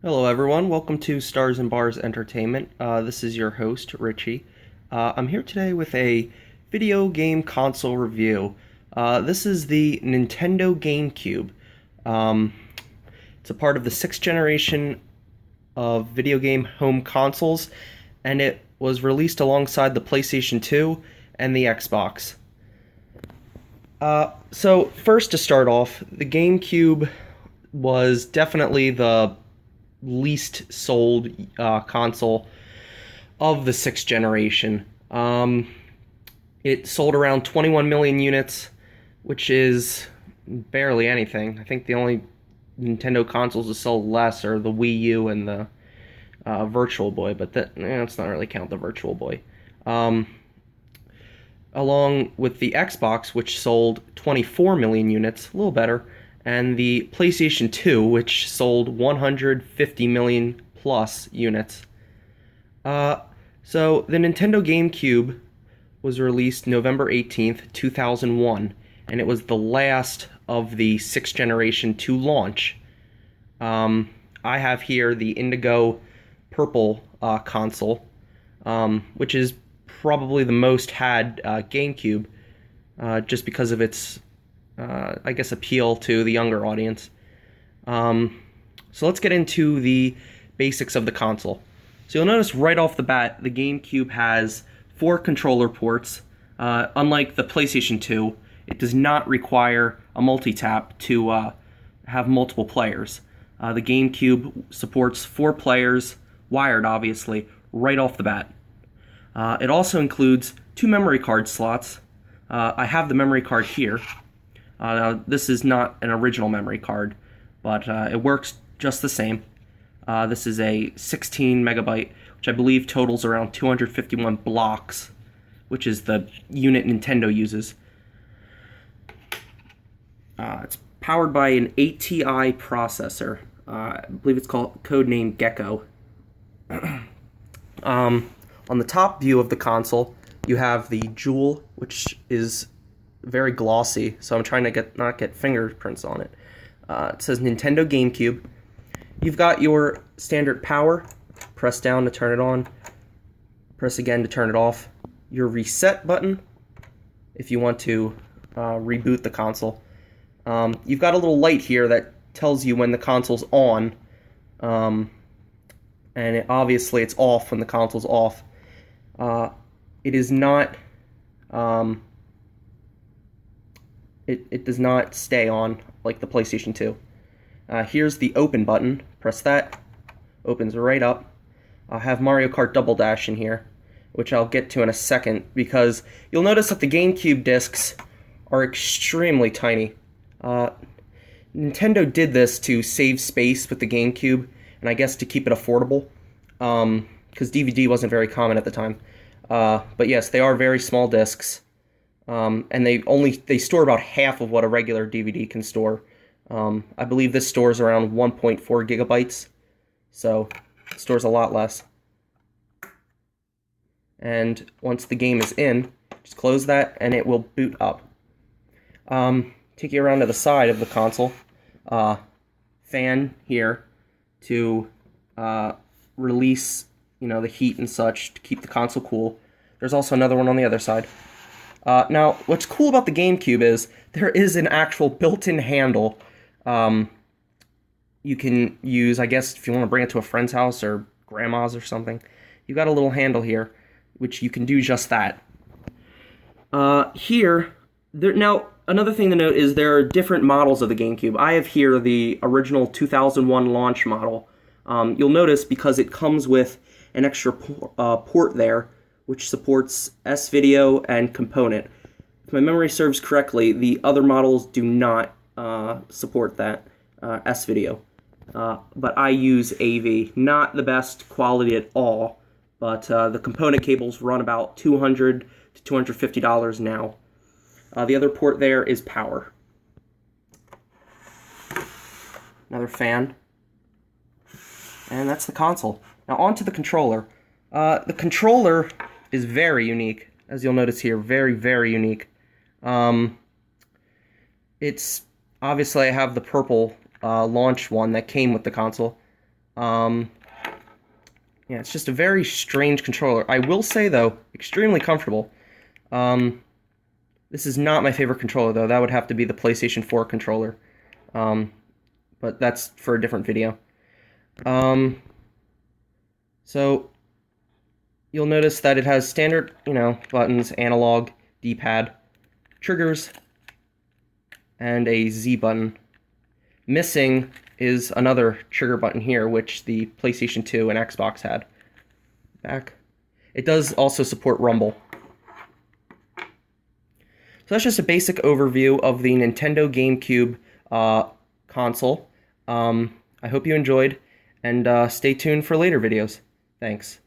Hello, everyone. Welcome to Stars and Bars Entertainment. This is your host, Richie. I'm here today with a video game console review. This is the Nintendo Gamecube. Um, it's a part of the sixth generation of video game home consoles, and it was released alongside the PlayStation 2 and the Xbox. So, first to start off, the GameCube was definitely the least sold console of the sixth generation. It sold around 21 million units, which is barely anything. I think the only Nintendo consoles that sell less are the Wii U and the Virtual Boy, but let's not really count the Virtual Boy. Along with the Xbox, which sold 24 million units, a little better, and the PlayStation 2, which sold 150 million plus units. So the Nintendo GameCube was released November 18th, 2001, and it was the last of the sixth generation to launch. I have here the Indigo Purple console, which is probably the most had GameCube, just because of its I guess, appeal to the younger audience. So let's get into the basics of the console. So you'll notice right off the bat, the GameCube has 4 controller ports. Unlike the PlayStation 2, it does not require a multi-tap to have multiple players. The GameCube supports 4 players, wired obviously, right off the bat. It also includes 2 memory card slots. I have the memory card here. Now, this is not an original memory card, but it works just the same. This is a 16 megabyte, which I believe totals around 251 blocks, which is the unit Nintendo uses. It's powered by an ATI processor. I believe it's called codename Gecko. On the top view of the console, you have the jewel, which is very glossy, so I'm trying to not get fingerprints on it. It says Nintendo GameCube. You've got your standard power. Press down to turn it on. Press again to turn it off. Your reset button, if you want to reboot the console. You've got a little light here that tells you when the console's on, and obviously it's off when the console's off. It is not... It does not stay on like the PlayStation 2. Here's the open button. Press that. Opens right up. I'll have Mario Kart Double Dash in here, which I'll get to in a second, because you'll notice that the GameCube discs are extremely tiny. Nintendo did this to save space with the GameCube, and I guess to keep it affordable, because DVD wasn't very common at the time. But yes, they are very small discs. And they store about half of what a regular DVD can store. I believe this stores around 1.4 gigabytes, so it stores a lot less. And once the game is in, just close that and it will boot up. Take you around to the side of the console. Fan here to release, the heat and such to keep the console cool. There's also another one on the other side. Now, what's cool about the GameCube is there is an actual built-in handle. You can use, I guess, if you want to bring it to a friend's house or grandma's or something. You've got a little handle here, which you can do just that. Now, another thing to note is there are different models of the GameCube. I have here the original 2001 launch model. You'll notice because it comes with an extra port there, which supports S-Video and Component. If my memory serves correctly, the other models do not support that S-Video. But I use AV. Not the best quality at all, but the component cables run about $200 to $250 now. The other port there is power. Another fan. And that's the console. Now on to the controller. The controller is very unique, as you'll notice here. Very, very unique. It's obviously I have the purple launch one that came with the console. Yeah, it's just a very strange controller. I will say, though, extremely comfortable. This is not my favorite controller, though. That would have to be the PlayStation 4 controller. But that's for a different video. So you'll notice that it has standard, buttons, analog, D-pad, triggers, and a Z button. Missing is another trigger button here, which the PlayStation 2 and Xbox had. Back. It does also support rumble. So that's just a basic overview of the Nintendo GameCube console. I hope you enjoyed, and stay tuned for later videos. Thanks.